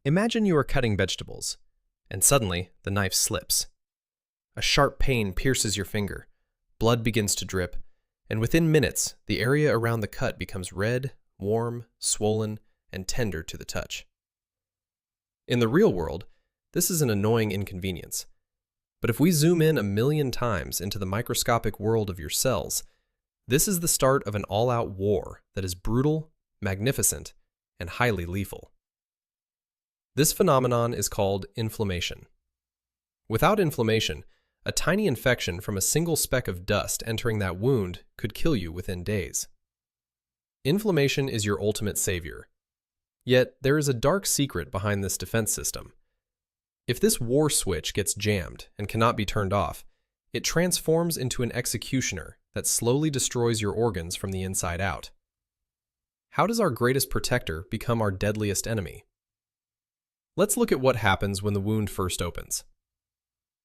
Imagine you are cutting vegetables, and suddenly the knife slips. A sharp pain pierces your finger, blood begins to drip, and within minutes, the area around the cut becomes red, warm, swollen, and tender to the touch. In the real world, this is an annoying inconvenience. But if we zoom in 1,000,000 times into the microscopic world of your cells, this is the start of an all-out war that is brutal, magnificent, and highly lethal. This phenomenon is called inflammation. Without inflammation, a tiny infection from a single speck of dust entering that wound could kill you within days. Inflammation is your ultimate savior. Yet, there is a dark secret behind this defense system. If this war switch gets jammed and cannot be turned off, it transforms into an executioner that slowly destroys your organs from the inside out. How does our greatest protector become our deadliest enemy? Let's look at what happens when the wound first opens.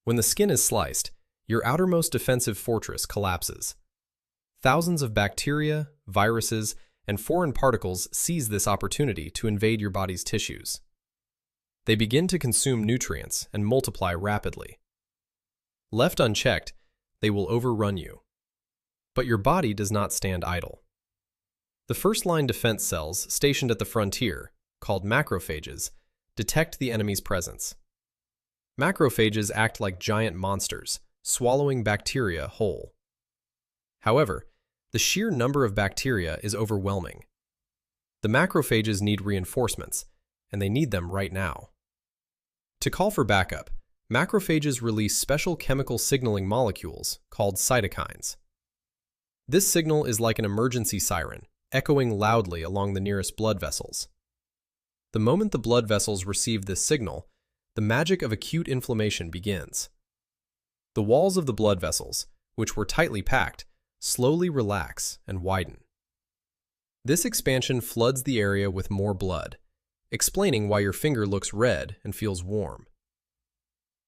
When the skin is sliced, your outermost defensive fortress collapses. Thousands of bacteria, viruses, and foreign particles seize this opportunity to invade your body's tissues. They begin to consume nutrients and multiply rapidly. Left unchecked, they will overrun you. But your body does not stand idle. The first-line defense cells stationed at the frontier, called macrophages, detect the enemy's presence. Macrophages act like giant monsters, swallowing bacteria whole. However, the sheer number of bacteria is overwhelming. The macrophages need reinforcements, and they need them right now. To call for backup, macrophages release special chemical signaling molecules called cytokines. This signal is like an emergency siren, echoing loudly along the nearest blood vessels. The moment the blood vessels receive this signal, the magic of acute inflammation begins. The walls of the blood vessels, which were tightly packed, slowly relax and widen. This expansion floods the area with more blood, explaining why your finger looks red and feels warm.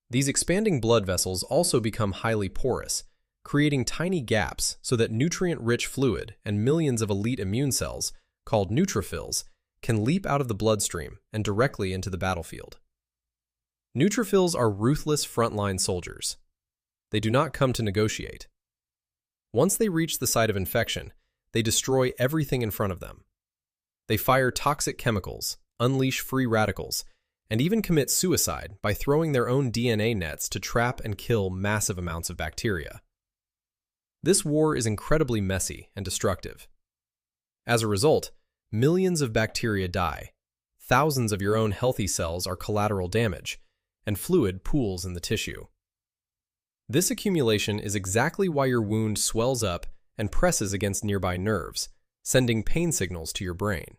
These expanding blood vessels also become highly porous, creating tiny gaps so that nutrient-rich fluid and millions of elite immune cells, called neutrophils, can leap out of the bloodstream and directly into the battlefield. Neutrophils are ruthless frontline soldiers. They do not come to negotiate. Once they reach the site of infection, they destroy everything in front of them. They fire toxic chemicals, unleash free radicals, and even commit suicide by throwing their own DNA nets to trap and kill massive amounts of bacteria. This war is incredibly messy and destructive. As a result, millions of bacteria die, thousands of your own healthy cells are collateral damage, and fluid pools in the tissue. This accumulation is exactly why your wound swells up and presses against nearby nerves, sending pain signals to your brain.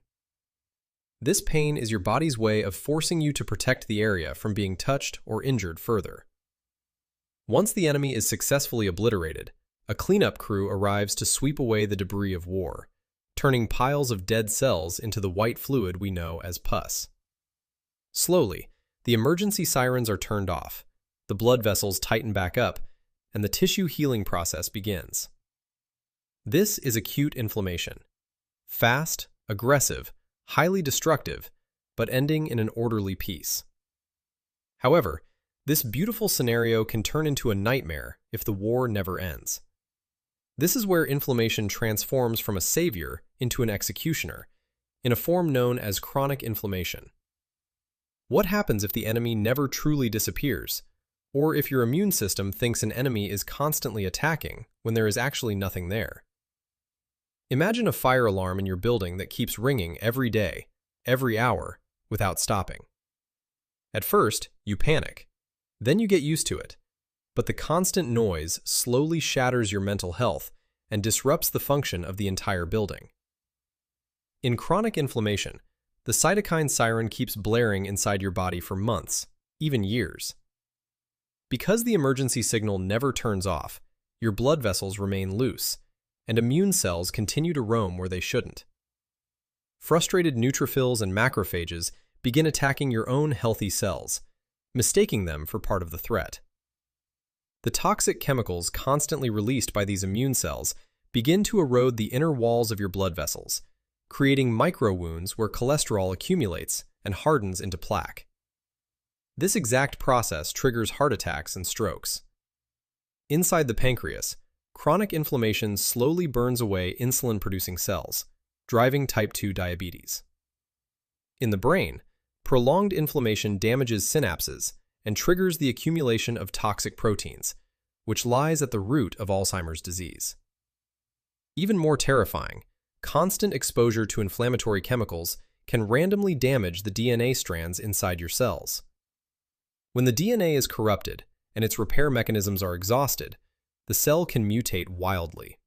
This pain is your body's way of forcing you to protect the area from being touched or injured further. Once the enemy is successfully obliterated, a cleanup crew arrives to sweep away the debris of war, turning piles of dead cells into the white fluid we know as pus. Slowly, the emergency sirens are turned off, the blood vessels tighten back up, and the tissue healing process begins. This is acute inflammation. Fast, aggressive, highly destructive, but ending in an orderly peace. However, this beautiful scenario can turn into a nightmare if the war never ends. This is where inflammation transforms from a savior into an executioner, in a form known as chronic inflammation. What happens if the enemy never truly disappears, or if your immune system thinks an enemy is constantly attacking when there is actually nothing there? Imagine a fire alarm in your building that keeps ringing every day, every hour, without stopping. At first, you panic. Then you get used to it. But the constant noise slowly shatters your mental health and disrupts the function of the entire building. In chronic inflammation, the cytokine siren keeps blaring inside your body for months, even years. Because the emergency signal never turns off, your blood vessels remain loose, and immune cells continue to roam where they shouldn't. Frustrated neutrophils and macrophages begin attacking your own healthy cells, mistaking them for part of the threat. The toxic chemicals constantly released by these immune cells begin to erode the inner walls of your blood vessels, creating micro wounds where cholesterol accumulates and hardens into plaque. This exact process triggers heart attacks and strokes. Inside the pancreas, chronic inflammation slowly burns away insulin-producing cells, driving type 2 diabetes. In the brain, prolonged inflammation damages synapses and triggers the accumulation of toxic proteins, which lies at the root of Alzheimer's disease. Even more terrifying, constant exposure to inflammatory chemicals can randomly damage the DNA strands inside your cells. When the DNA is corrupted and its repair mechanisms are exhausted, the cell can mutate wildly.